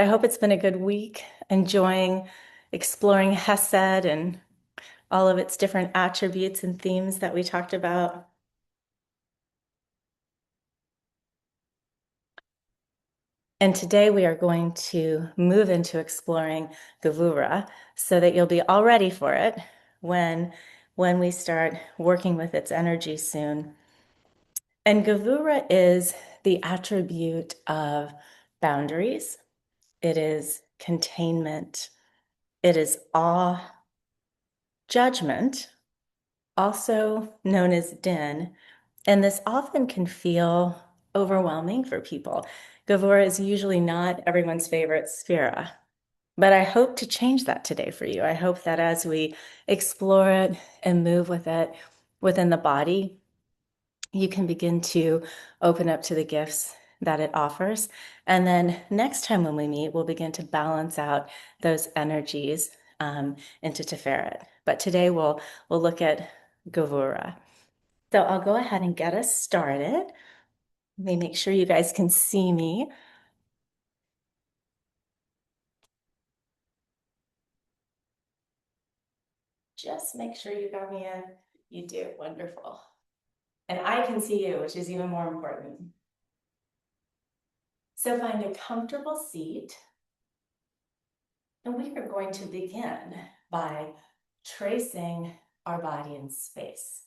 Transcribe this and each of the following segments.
I hope it's been a good week, enjoying exploring Hesed and all of its different attributes and themes that we talked about. And today we are going to move into exploring Gevurah so that you'll be all ready for it when, when we start working with its energy soon. And Gevurah is the attribute of boundaries. It is containment. It is awe, judgment, also known as din, and this often can feel overwhelming for people. Gevurah is usually not everyone's favorite sphera, but I hope to change that today for you. I hope that as we explore it and move with it within the body, you can begin to open up to the gifts that it offers. And then next time when we meet, we'll begin to balance out those energies into Tiferet. But today we'll look at Gevurah. So I'll go ahead and get us started. Let me make sure you guys can see me. Just make sure you got me in. You do. Wonderful. And I can see you, which is even more important. So find a comfortable seat. And we are going to begin by tracing our body in space.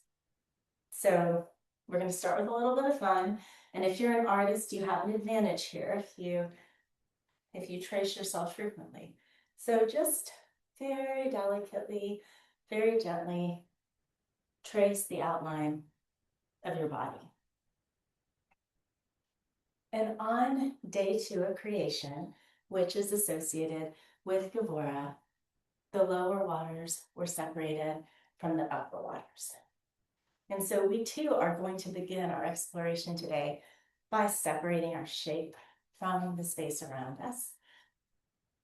So we're going to start with a little bit of fun. And if you're an artist, you have an advantage here if you trace yourself frequently. So just very delicately, very gently trace the outline of your body. And on day 2 of creation, which is associated with Gevurah, the lower waters were separated from the upper waters. And so we too are going to begin our exploration today by separating our shape from the space around us.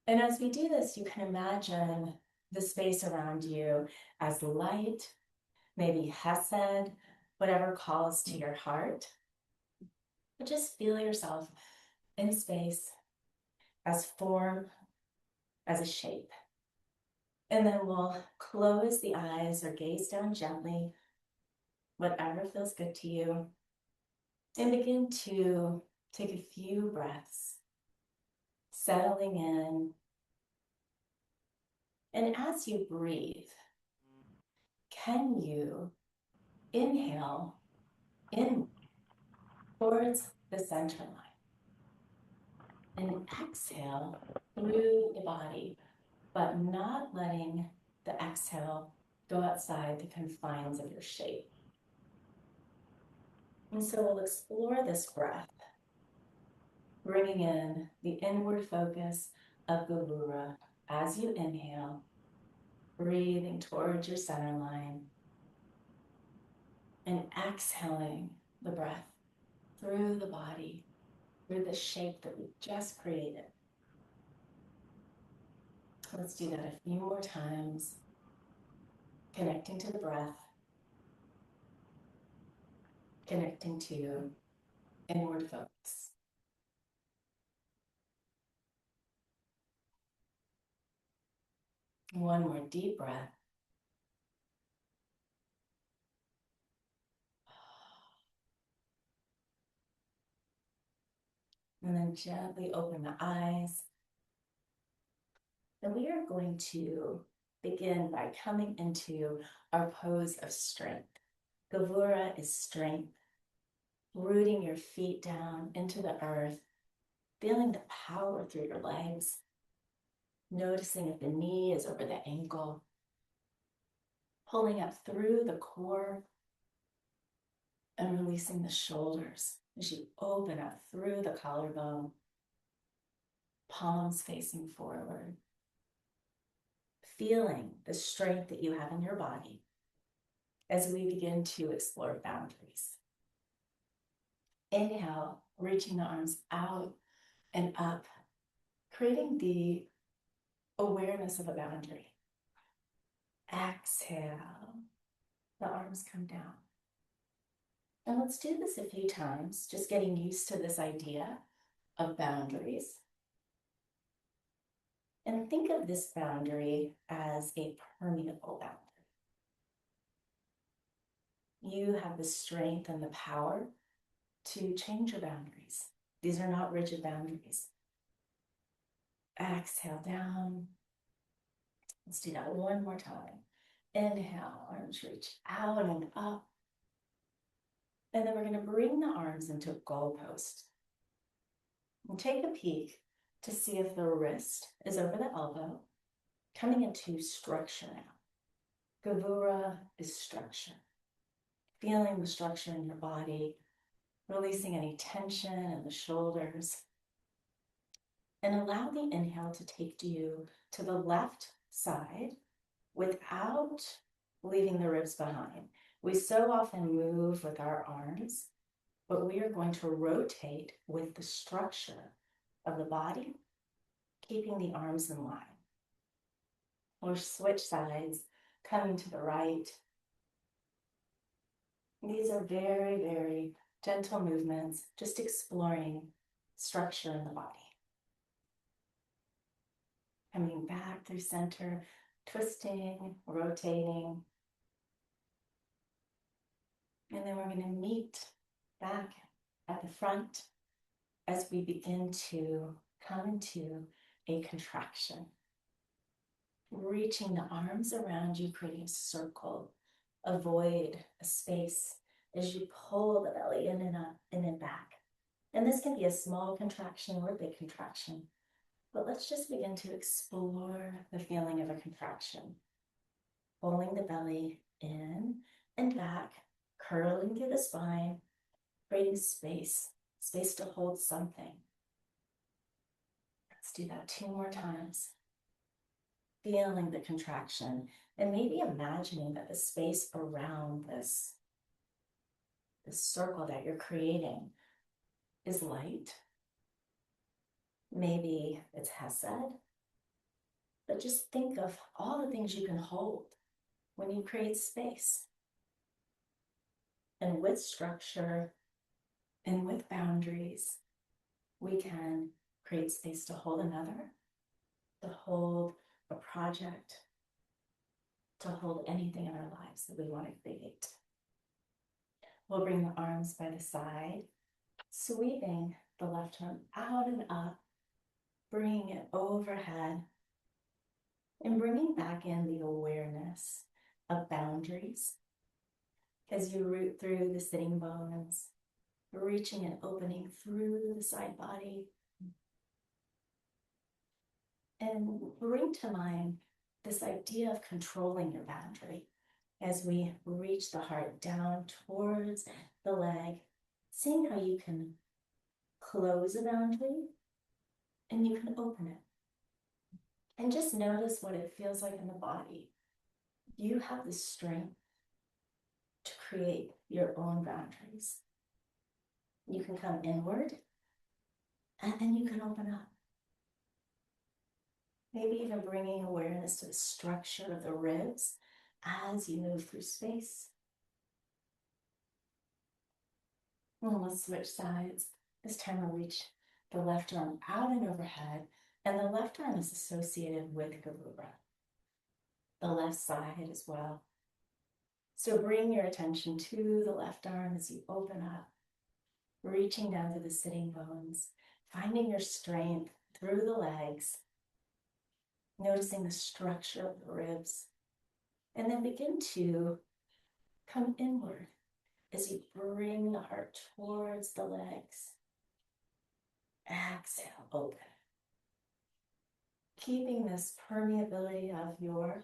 And as we do this, you can imagine the space around you as light, maybe Hesed, whatever calls to your heart. But just feel yourself in space as form, as a shape. And then we'll close the eyes or gaze down gently, whatever feels good to you, and begin to take a few breaths, settling in. And as you breathe, can you inhale in towards the center line and exhale through the body, but not letting the exhale go outside the confines of your shape. And so we'll explore this breath, bringing in the inward focus of Gevurah as you inhale, breathing towards your center line, and exhaling the breath through the body, through the shape that we just created. Let's do that a few more times, connecting to the breath, connecting to inward focus. One more deep breath. And then gently open the eyes. And we are going to begin by coming into our pose of strength. Gevurah is strength, rooting your feet down into the earth, feeling the power through your legs, noticing if the knee is over the ankle, pulling up through the core, and releasing the shoulders as you open up through the collarbone, palms facing forward, feeling the strength that you have in your body as we begin to explore boundaries. Inhale, reaching the arms out and up, creating the awareness of a boundary. Exhale, the arms come down. And let's do this a few times, just getting used to this idea of boundaries. And think of this boundary as a permeable boundary. You have the strength and the power to change your boundaries. These are not rigid boundaries. Exhale down. Let's do that one more time. Inhale, arms reach out and up. And then we're going to bring the arms into a goalpost. And take a peek to see if the wrist is over the elbow, coming into structure now. Gevurah is structure. Feeling the structure in your body, releasing any tension in the shoulders. And allow the inhale to take you to the left side without leaving the ribs behind. We so often move with our arms, but we are going to rotate with the structure of the body, keeping the arms in line. Or switch sides, coming to the right. These are very, very gentle movements, just exploring structure in the body. Coming back through center, twisting, rotating. And then we're going to meet back at the front as we begin to come into a contraction. Reaching the arms around you, creating a circle, a void, a space, as you pull the belly in and up, in and back. And this can be a small contraction or a big contraction. But let's just begin to explore the feeling of a contraction. Pulling the belly in and back, curling through the spine, creating space to hold something. Let's do that 2 more times. Feeling the contraction and maybe imagining that the space around this circle that you're creating is light. Maybe it's hesed, but just think of all the things you can hold when you create space. And with structure and with boundaries, we can create space to hold another, to hold a project, to hold anything in our lives that we want to create. We'll bring the arms by the side, sweeping the left arm out and up, bringing it overhead, and bringing back in the awareness of boundaries as you root through the sitting bones, reaching and opening through the side body. And bring to mind this idea of controlling your boundary as we reach the heart down towards the leg, seeing how you can close a boundary and you can open it. And just notice what it feels like in the body. You have the strength to create your own boundaries. You can come inward and then you can open up. Maybe even bringing awareness to the structure of the ribs as you move through space. And we'll switch sides. This time we'll reach the left arm out and overhead, and the left arm is associated with Gevurah. The left side as well. So bring your attention to the left arm as you open up, reaching down to the sitting bones, finding your strength through the legs, noticing the structure of the ribs, and then begin to come inward as you bring the heart towards the legs. Exhale, open. Keeping this permeability of your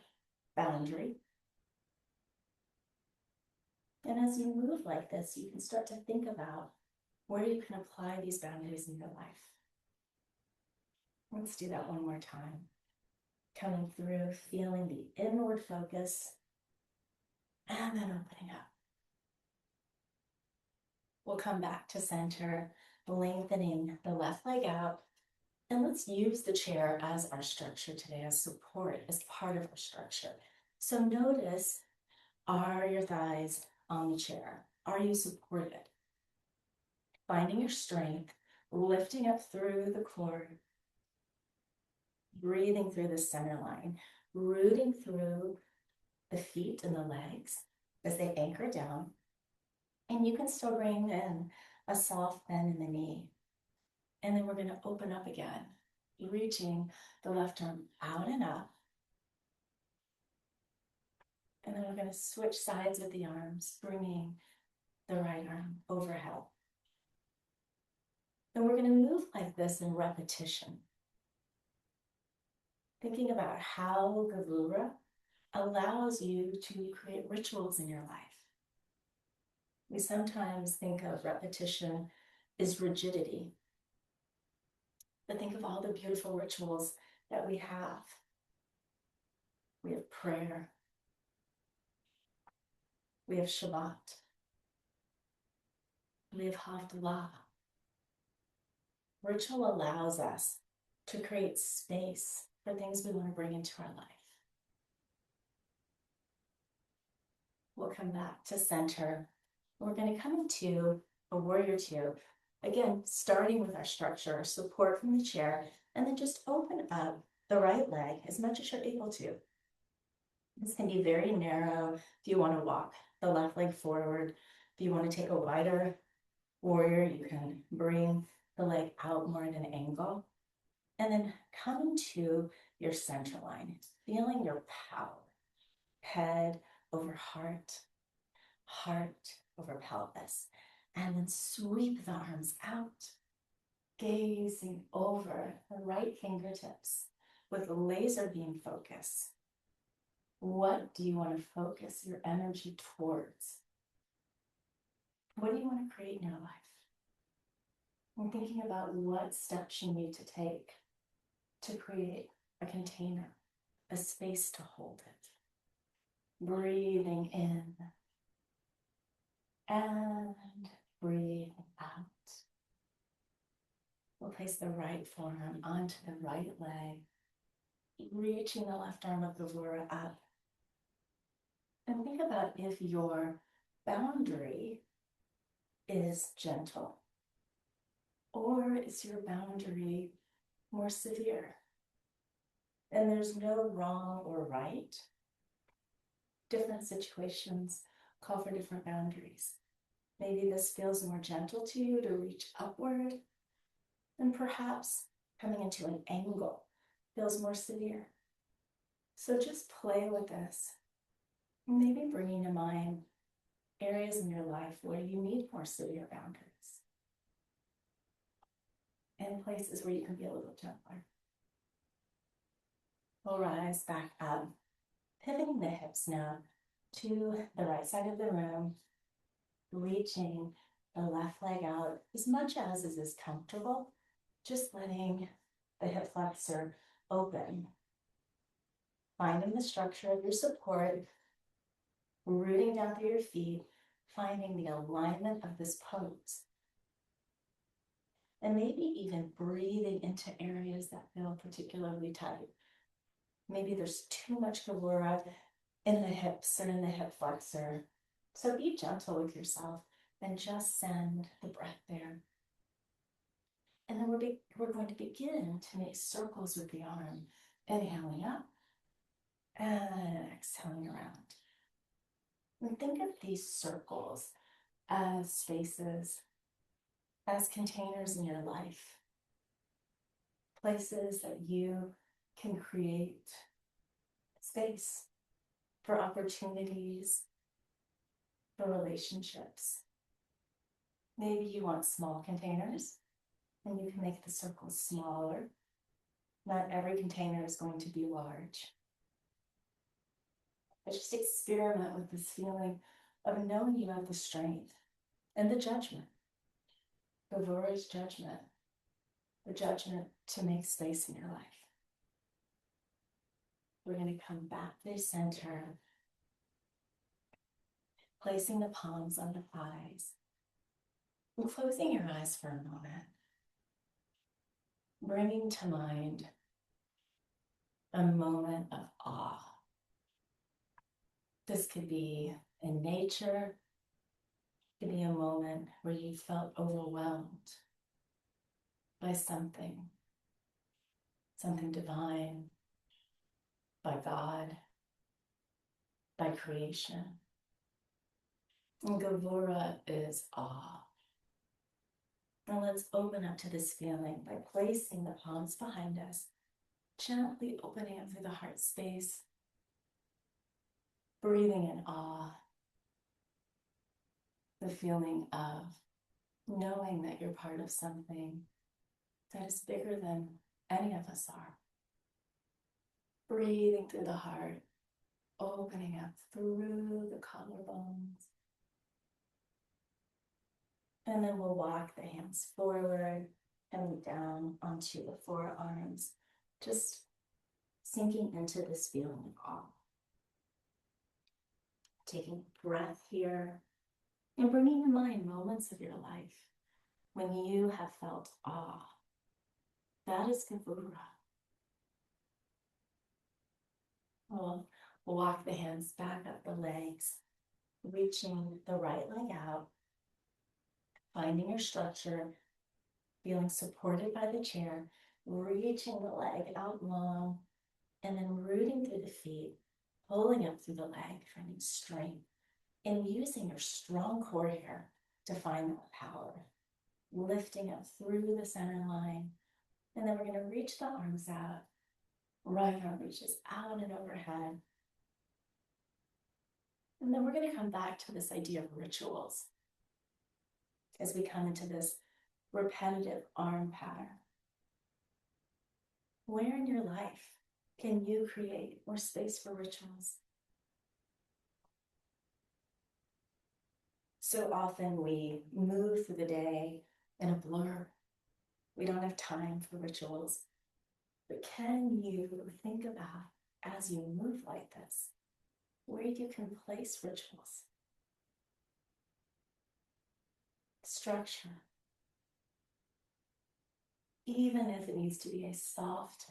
boundary. And as you move like this, you can start to think about where you can apply these boundaries in your life. Let's do that one more time. Coming through, feeling the inward focus, and then opening up. We'll come back to center, lengthening the left leg out. And let's use the chair as our structure today, as support, as part of our structure. So notice, are your thighs on the chair? Are you supported? Finding your strength, lifting up through the core, breathing through the center line, rooting through the feet and the legs as they anchor down. And you can still bring in a soft bend in the knee. And then we're going to open up again, reaching the left arm out and up. And then we're going to switch sides with the arms, bringing the right arm overhead. And we're going to move like this in repetition. Thinking about how Gevurah allows you to create rituals in your life. We sometimes think of repetition as rigidity, but think of all the beautiful rituals that we have. We have prayer. We have Shabbat. We have Havdalah. Ritual allows us to create space for things we want to bring into our life. We'll come back to center. We're going to come into a warrior two. Again, starting with our structure, support from the chair, and then just open up the right leg as much as you're able to. This can be very narrow if you want to walk the left leg forward. If you want to take a wider warrior, you can bring the leg out more at an angle. And then come into your center line, feeling your power. Head over heart, heart over pelvis. And then sweep the arms out, gazing over the right fingertips with laser beam focus. What do you want to focus your energy towards? What do you want to create in your life? And thinking about what steps you need to take to create a container, a space to hold it. Breathing in and breathing out. We'll place the right forearm onto the right leg, reaching the left arm of Gevurah up. And think about if your boundary is gentle, or is your boundary more severe? And there's no wrong or right. Different situations call for different boundaries. Maybe this feels more gentle to you to reach upward, and perhaps coming into an angle feels more severe. So just play with this. Maybe bringing to mind areas in your life where you need more severe boundaries, and places where you can be a little gentler. We'll rise back up, pivoting the hips now to the right side of the room, reaching the left leg out as much as is comfortable, just letting the hip flexor open. Finding the structure of your support, rooting down through your feet, finding the alignment of this pose. And maybe even breathing into areas that feel particularly tight. Maybe there's too much Gevurah in the hips or in the hip flexor. So be gentle with yourself and just send the breath there. And then we're going to begin to make circles with the arm. Inhaling up and exhaling around. And think of these circles as spaces, as containers in your life. Places that you can create space for opportunities, for relationships. Maybe you want small containers, and you can make the circles smaller. Not every container is going to be large. But just experiment with this feeling of knowing you have the strength and the judgment. Gevurah's judgment, the judgment to make space in your life. We're going to come back to the center, placing the palms on the thighs, and closing your eyes for a moment, bringing to mind a moment of awe. This could be in nature. It could be a moment where you felt overwhelmed by something something divine, by God, by creation. And Gevurah is awe. Now let's open up to this feeling by placing the palms behind us, gently opening up through the heart space, breathing in awe, the feeling of knowing that you're part of something that is bigger than any of us are. Breathing through the heart, opening up through the collarbones. And then we'll walk the hands forward and down onto the forearms, just sinking into this feeling of awe. Taking a breath here and bringing in mind moments of your life when you have felt awe. That is Gevurah. We'll walk the hands back up the legs, reaching the right leg out, finding your structure, feeling supported by the chair, reaching the leg out long, and then rooting through the feet, pulling up through the leg, finding strength, and using your strong core here to find that power. Lifting up through the center line, and then we're going to reach the arms out. Right arm reaches out and overhead. And then we're going to come back to this idea of rituals as we come into this repetitive arm pattern. Where in your life can you create more space for rituals? So often we move through the day in a blur. We don't have time for rituals. But can you think about, as you move like this, where you can place rituals? Structure. Even if it needs to be a soft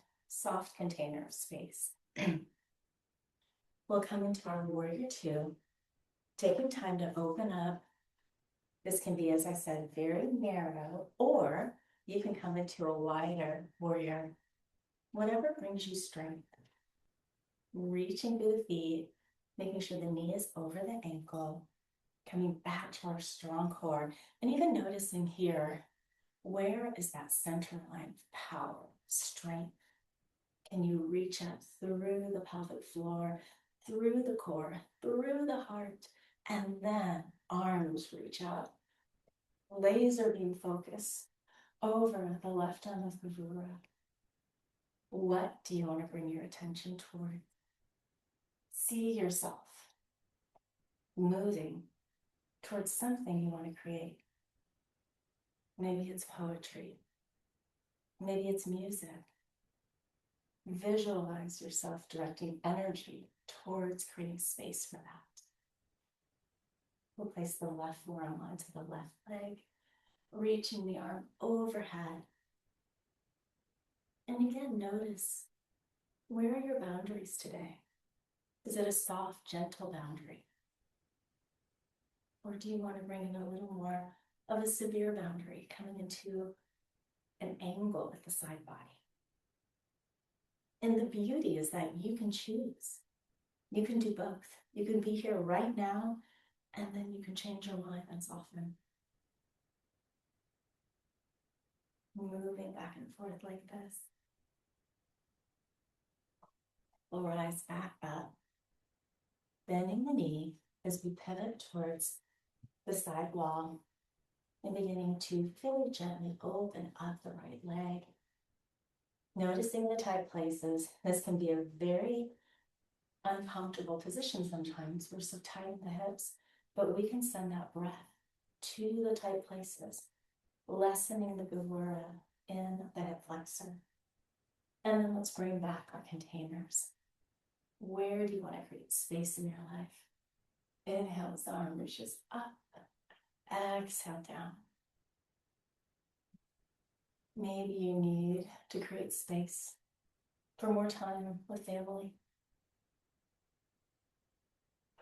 container of space. We'll come into our warrior two, taking time to open up. This can be, as I said, very narrow, or you can come into a wider warrior, whatever brings you strength. Reaching through the feet, making sure the knee is over the ankle, coming back to our strong core, and even noticing here, where is that center line of power, strength? Can you reach up through the pelvic floor, through the core, through the heart, and then arms reach out. Laser beam focus over the left arm of Gevurah. What do you want to bring your attention toward? See yourself moving towards something you want to create. Maybe it's poetry. Maybe it's music. Visualize yourself directing energy towards creating space for that. We'll place the left forearm onto the left leg, reaching the arm overhead. And again, notice, where are your boundaries today? Is it a soft, gentle boundary? Or do you want to bring in a little more of a severe boundary, coming into an angle at the side body? And the beauty is that you can choose. You can do both. You can be here right now, and then you can change your mind as often. Moving back and forth like this. We'll rise back up, bending the knee as we pivot towards the side wall and beginning to very gently open up the right leg. Noticing the tight places. This can be a very uncomfortable position sometimes. We're so tight in the hips, but we can send that breath to the tight places, lessening the Gevurah in the hip flexor. And then let's bring back our containers. Where do you want to create space in your life? Inhale as the arm reaches up. Exhale down. Maybe you need to create space for more time with family.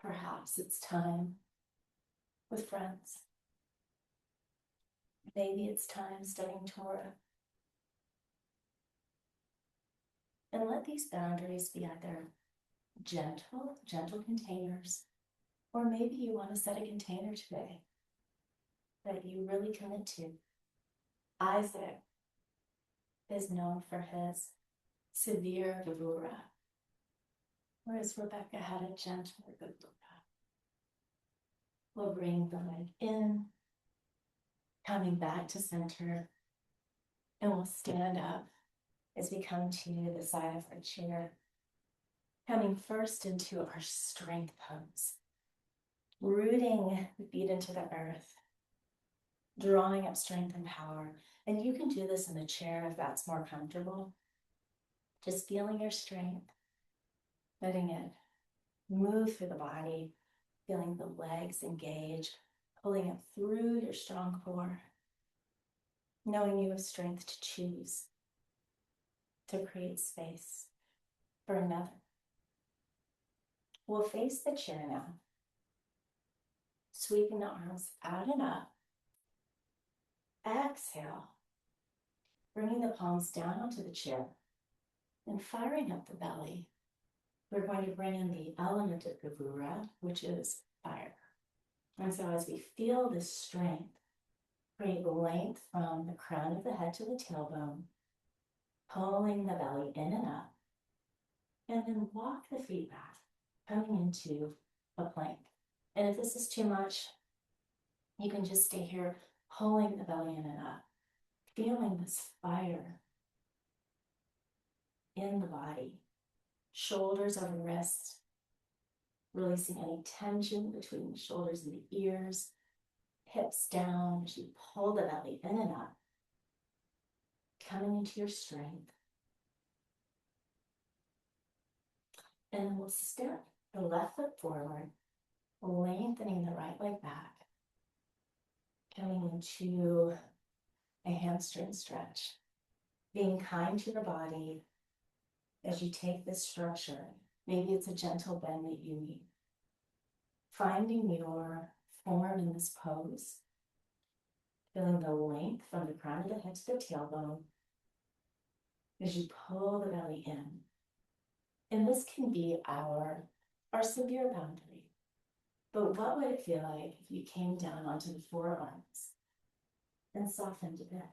Perhaps it's time with friends. Maybe it's time studying Torah. And let these boundaries be either gentle containers, or maybe you want to set a container today that you really commit to. Isaac is known for his severe Gevurah, whereas Rebecca had a gentle Gevurah. We'll bring the leg in, coming back to center, and we'll stand up as we come to the side of our chair, coming first into our strength pose, rooting the feet into the earth, drawing up strength and power. And you can do this in the chair if that's more comfortable. Just feeling your strength, letting it move through the body, feeling the legs engage, pulling it through your strong core, knowing you have strength to choose, to create space for another. We'll face the chair now, sweeping the arms out and up. Exhale, bringing the palms down onto the chair and firing up the belly. We're going to bring in the element of Gevurah, which is fire. And so as we feel this strength, create length from the crown of the head to the tailbone, pulling the belly in and up, and then walk the feet back, coming into a plank. And if this is too much, you can just stay here, pulling the belly in and up, feeling this fire in the body, shoulders over wrists, releasing any tension between the shoulders and the ears, hips down as you pull the belly in and up, coming into your strength. And we'll step the left foot forward, lengthening the right leg back, coming into a hamstring stretch, being kind to your body as you take this structure. Maybe it's a gentle bend that you need. Finding your form in this pose, feeling the length from the crown of the head to the tailbone as you pull the belly in. And this can be our severe boundary. But what would it feel like if you came down onto the forearms and softened a bit?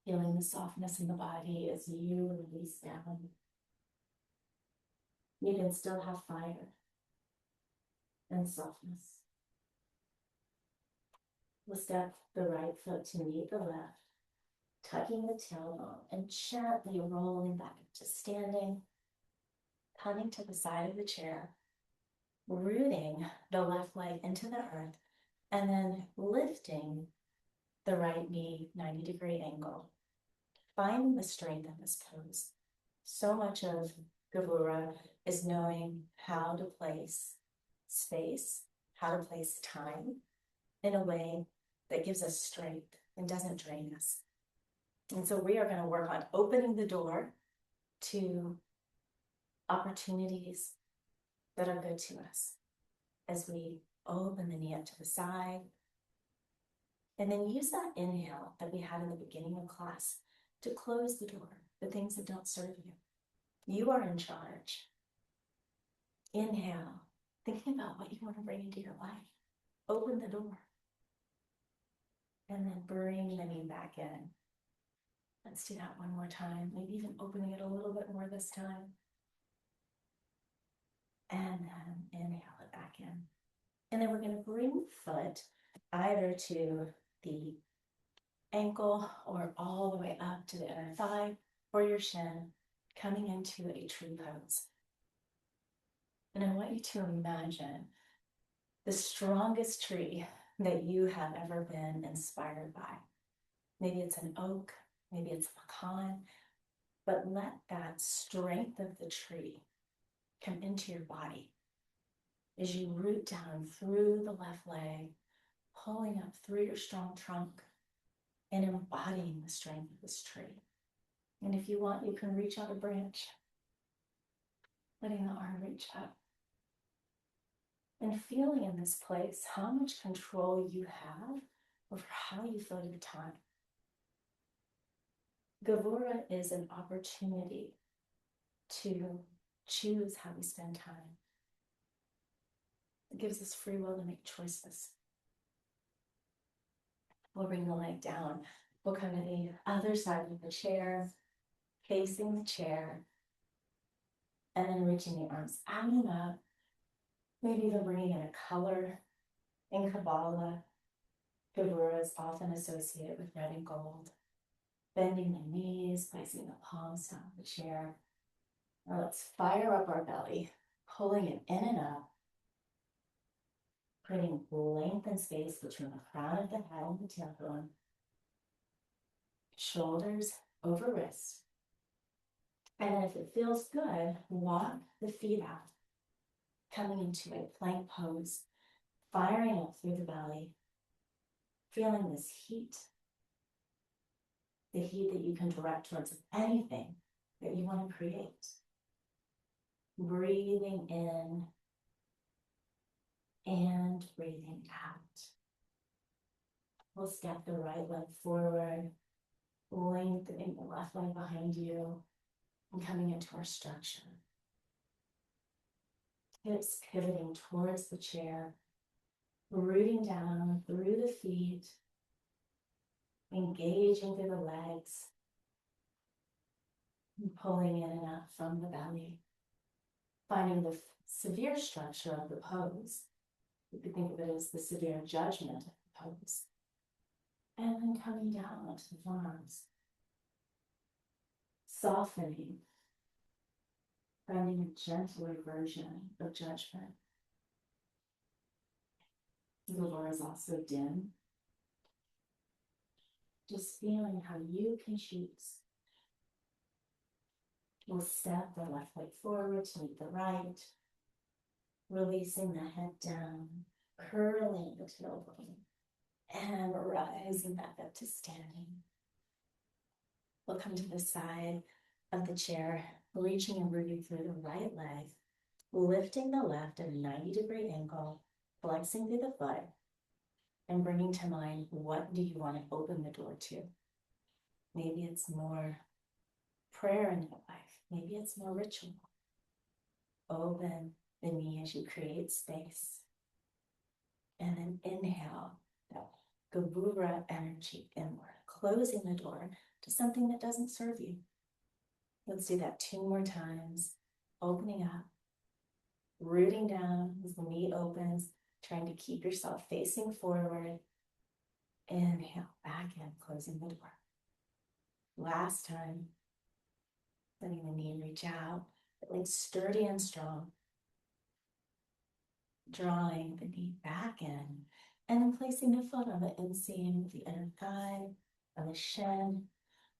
Feeling the softness in the body as you release down. You can still have fire and softness. We'll step the right foot to meet the left, tucking the tailbone and gently rolling back to standing, coming to the side of the chair, rooting the left leg into the earth, and then lifting the right knee 90-degree angle, finding the strength in this pose. So much of Gevurah is knowing how to place space, how to place time in a way that gives us strength and doesn't drain us. And so we are going to work on opening the door to opportunities that are good to us as we open the knee up to the side. And then use that inhale that we had in the beginning of class to close the door, the things that don't serve you. You are in charge. Inhale, thinking about what you want to bring into your life. Open the door. And then bring the knee back in. Let's do that one more time. Maybe even opening it a little bit more this time. And then inhale it back in. And then we're going to bring the foot either to the ankle or all the way up to the inner thigh or your shin, coming into a tree pose. And I want you to imagine the strongest tree that you have ever been inspired by. Maybe it's an oak, maybe it's a pecan, but let that strength of the tree come into your body as you root down through the left leg, pulling up through your strong trunk and embodying the strength of this tree. And if you want, you can reach out a branch, letting the arm reach up. And feeling in this place how much control you have over how you fill your time. Gevurah is an opportunity to choose how we spend time. It gives us free will to make choices. We'll bring the leg down. We'll come to the other side of the chair, facing the chair, and then reaching the arms out and up. Maybe even bringing in a color. In Kabbalah, Gevurah is often associated with red and gold. Bending the knees, placing the palms down the chair. Now let's fire up our belly, pulling it in and up, creating length and space between the crown of the head and the tailbone. Shoulders over wrists. And then if it feels good, walk the feet out, coming into a plank pose, firing up through the belly, feeling this heat, the heat that you can direct towards anything that you want to create. Breathing in and breathing out. We'll step the right leg forward, lengthening the left leg behind you, and coming into our structure. Hips pivoting towards the chair, rooting down through the feet, engaging through the legs, and pulling in and out from the belly. Finding the severe structure of the pose. You could think of it as the severe judgment of the pose. And then coming down onto the forearms. Softening. Finding a gentler version of judgment. The lower is also dim. Just feeling how you can choose. We'll step the left leg forward to meet the right. Releasing the head down, curling the tailbone, and rising back up to standing. We'll come to the side of the chair, reaching and rooting through the right leg, lifting the left at a 90-degree angle, flexing through the foot, and bringing to mind, what do you want to open the door to? Maybe it's more prayer in your life. Maybe it's more ritual. Open the knee as you create space. And then inhale that Gevurah energy inward, closing the door to something that doesn't serve you. Let's do that 2 more times. Opening up, rooting down as the knee opens, trying to keep yourself facing forward. Inhale, back in, closing the door. Last time, letting the knee reach out, feeling sturdy and strong. Drawing the knee back in, and then placing the foot on the inseam of the inner thigh, on the shin,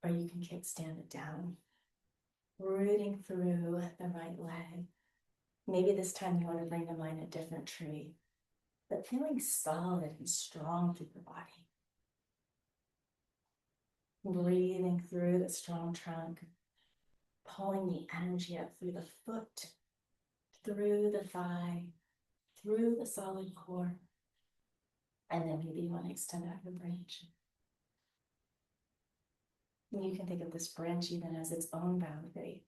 or you can kickstand it down. Rooting through the right leg. Maybe this time you want to bring to mind a different tree, but feeling solid and strong through the body. Breathing through the strong trunk, pulling the energy up through the foot, through the thigh, through the solid core. And then maybe you want to extend out your branch. And you can think of this branch even as its own boundary.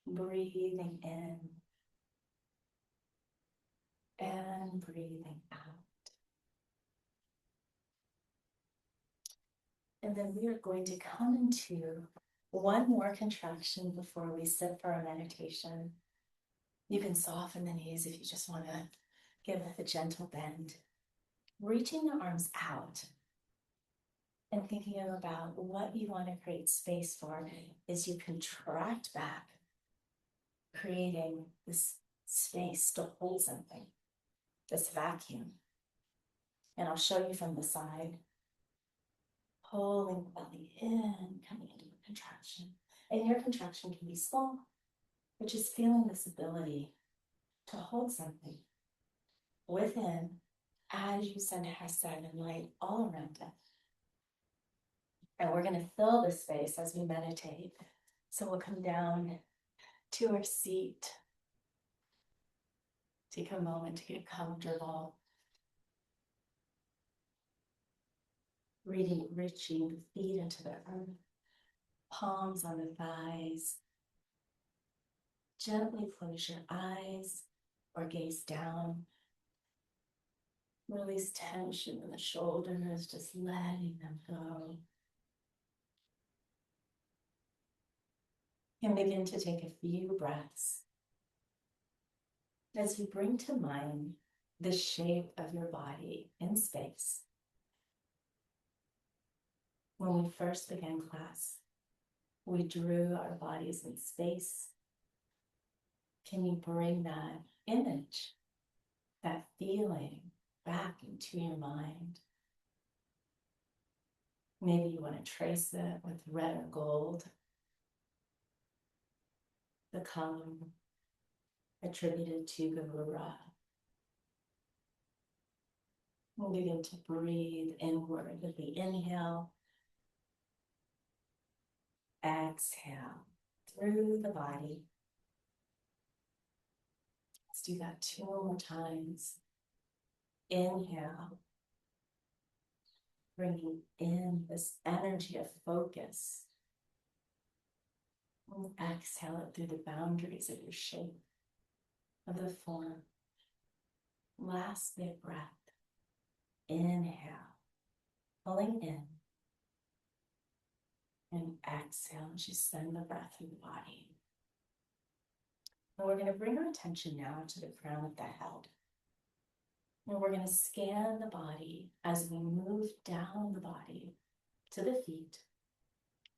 Breathing in and breathing out. And then we are going to come into one more contraction before we sit for our meditation. You can soften the knees if you just want to give it a gentle bend. Reaching the arms out and thinking about what you want to create space for as you contract back, creating this space to hold something, this vacuum. And I'll show you from the side. Pulling the belly in, coming into a contraction. And your contraction can be small, but just feeling this ability to hold something within as you send hesed and light all around it. And we're going to fill this space as we meditate. So we'll come down to our seat. Take a moment to get comfortable. Reaching the feet into the earth, palms on the thighs. Gently close your eyes or gaze down. Release tension in the shoulders, just letting them go. And begin to take a few breaths as you bring to mind the shape of your body in space. When we first began class, we drew our bodies in space. Can you bring that image, that feeling back into your mind? Maybe you want to trace it with red or gold, the color attributed to Gevurah. We'll begin to breathe inward with the inhale. Exhale through the body. Let's do that 2 more times. Inhale, bringing in this energy of focus. And exhale it through the boundaries of your shape, of the form. Last big breath. Inhale, pulling in. And exhale, and just send the breath through the body. And we're going to bring our attention now to the crown of the head. And we're going to scan the body as we move down the body to the feet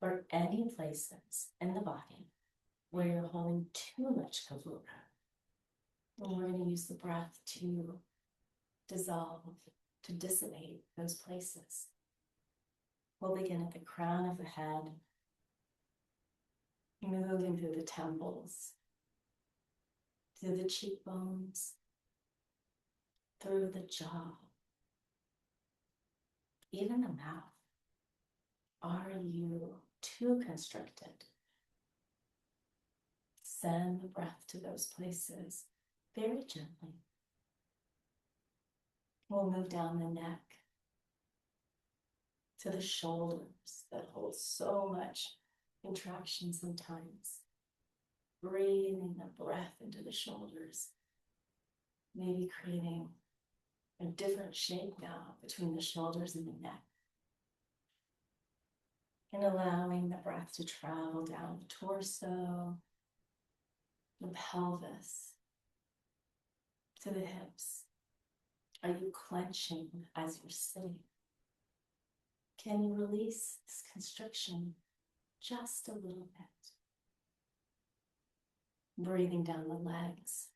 or any places in the body where you're holding too much Gevurah. And we're going to use the breath to dissolve, to dissipate those places. We'll begin at the crown of the head, moving through the temples, through the cheekbones, through the jaw, even the mouth. Are you too constricted? Send the breath to those places very gently. We'll move down the neck to the shoulders that hold so much contraction sometimes. Breathing the breath into the shoulders, maybe creating a different shape now between the shoulders and the neck. And allowing the breath to travel down the torso, the pelvis, to the hips. Are you clenching as you're sitting? Can you release this constriction just a little bit? Breathing down the legs.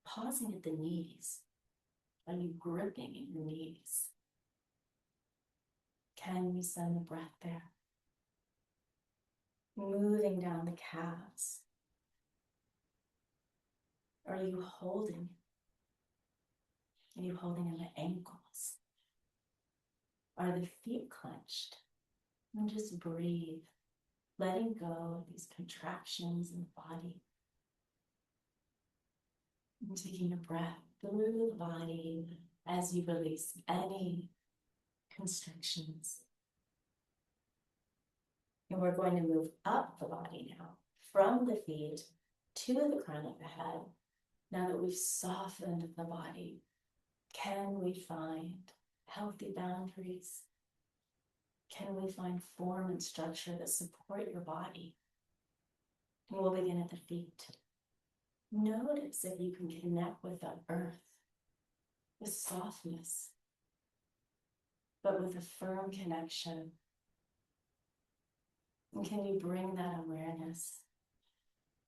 Pausing at the knees. Are you gripping in your knees? Can you send the breath there? Moving down the calves. Are you holding? Are you holding in the ankles? Are the feet clenched? And just breathe, letting go of these contractions in the body. And taking a breath through the body as you release any constrictions. And we're going to move up the body now, from the feet to the crown of the head. Now that we've softened the body, can we find healthy boundaries? Can we find form and structure that support your body? And we'll begin at the feet. Notice if you can connect with the earth, with softness, but with a firm connection. And can you bring that awareness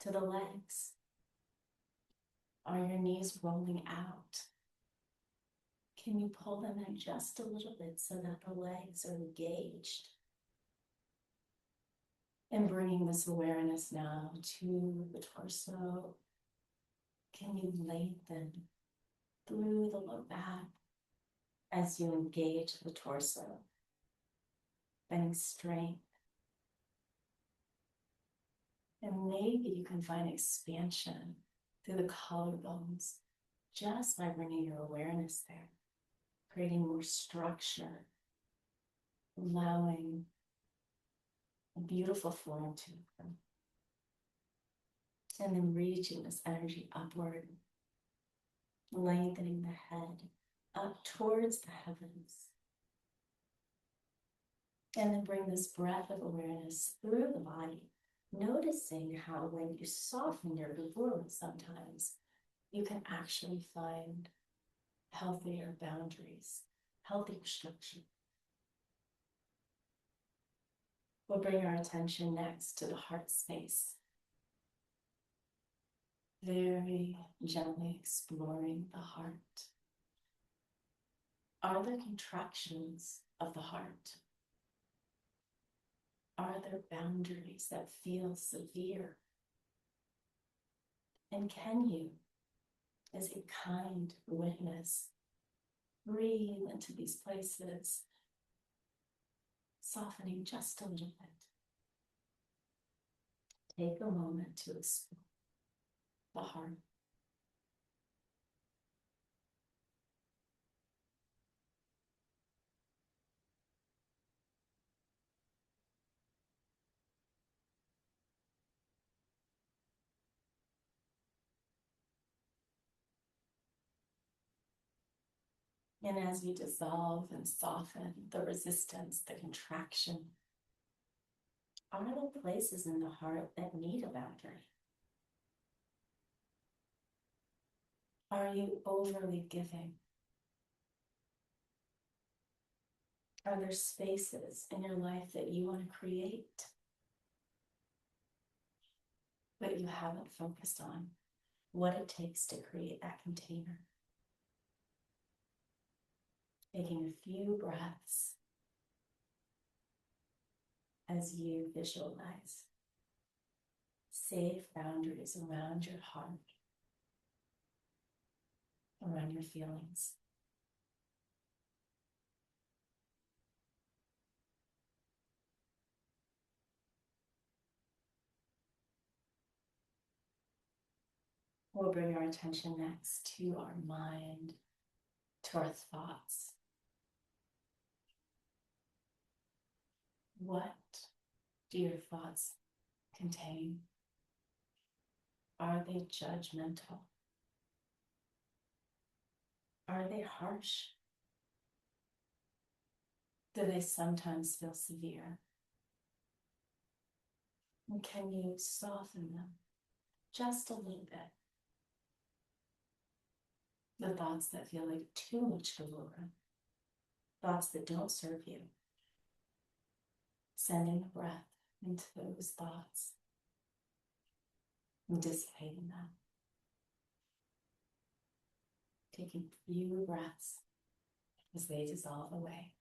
to the legs? Are your knees rolling out? Can you pull them in just a little bit so that the legs are engaged? And bringing this awareness now to the torso. Can you lengthen through the low back as you engage the torso, finding strength? And maybe you can find expansion through the collarbones just by bringing your awareness there. creating more structure, allowing a beautiful form to occur. And then reaching this energy upward, lengthening the head up towards the heavens. And then bring this breath of awareness through the body, noticing how when you soften your Gevurah sometimes, you can actually find healthier boundaries, healthier structure. We'll bring our attention next to the heart space. Very gently exploring the heart. Are there contractions of the heart? Are there boundaries that feel severe? And can you, as a kind witness, breathe into these places, softening just a little bit? Take a moment to explore the heart. And as you dissolve and soften the resistance, the contraction, are there places in the heart that need a boundary? Are you overly giving? Are there spaces in your life that you want to create, but you haven't focused on what it takes to create that container? Taking a few breaths as you visualize safe boundaries around your heart, around your feelings. We'll bring our attention next to our mind, to our thoughts. What do your thoughts contain? Are they judgmental? Are they harsh? Do they sometimes feel severe? And can you soften them just a little bit? The thoughts that feel like too much Gevurah, thoughts that don't serve you. Sending a breath into those thoughts and dissipating them. Taking few breaths as they dissolve away.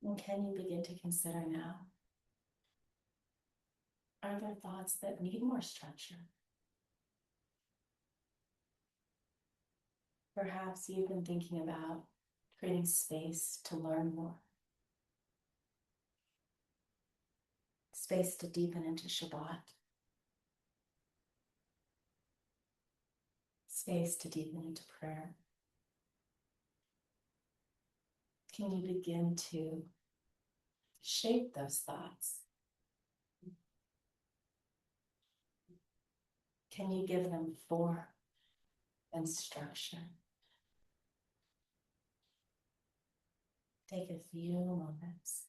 And can you begin to consider now, are there thoughts that need more structure? Perhaps you've been thinking about creating space to learn more, space to deepen into Shabbat, space to deepen into prayer. Can you begin to shape those thoughts? Can you give them form and structure? Take a few moments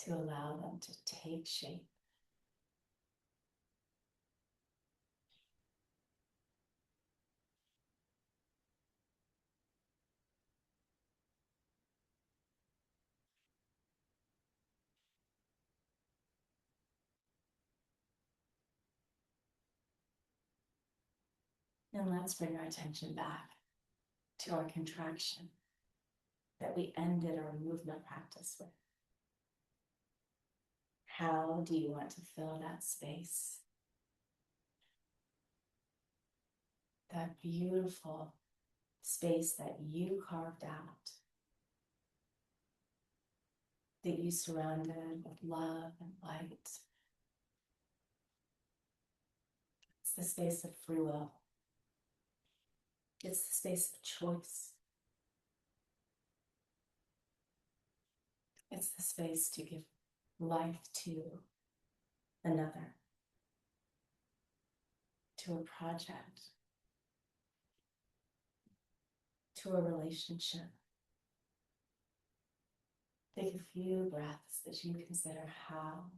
to allow them to take shape. And let's bring our attention back to our contraction that we ended our movement practice with. How do you want to fill that space? That beautiful space that you carved out. that you surrounded with love and light. It's the space of free will. It's the space of choice. It's the space to give life to another, to a project, to a relationship. Take a few breaths as you consider how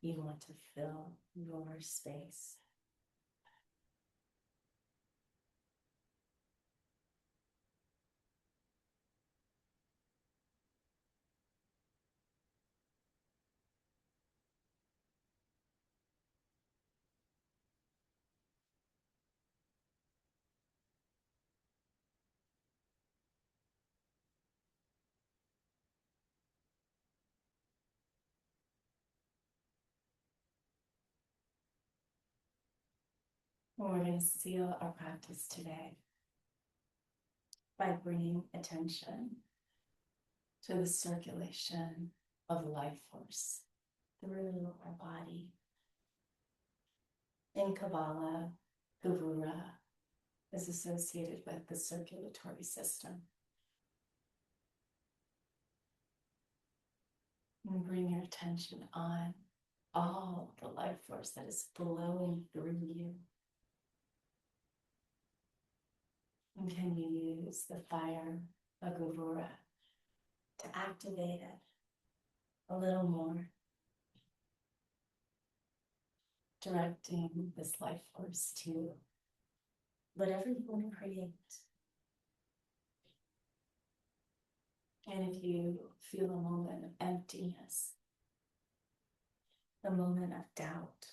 you want to fill your space. We're going to seal our practice today by bringing attention to the circulation of life force through our body. In Kabbalah, Gevurah is associated with the circulatory system. And bring your attention on all the life force that is flowing through you. And can you use the fire of Gevurah to activate it a little more, directing this life force to whatever you want to create. And if you feel a moment of emptiness, a moment of doubt,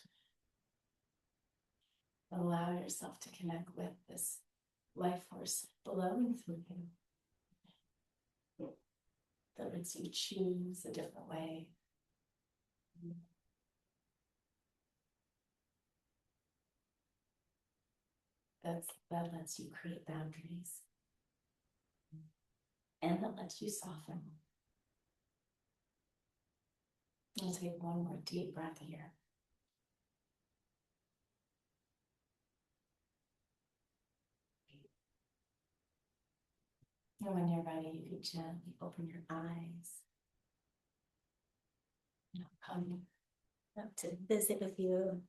allow yourself to connect with this life force flowing through you that lets you choose a different way. That lets you create boundaries, and that lets you soften. I'll take one more deep breath here. And when you're ready, you can gently open your eyes. And I'll come up to visit with you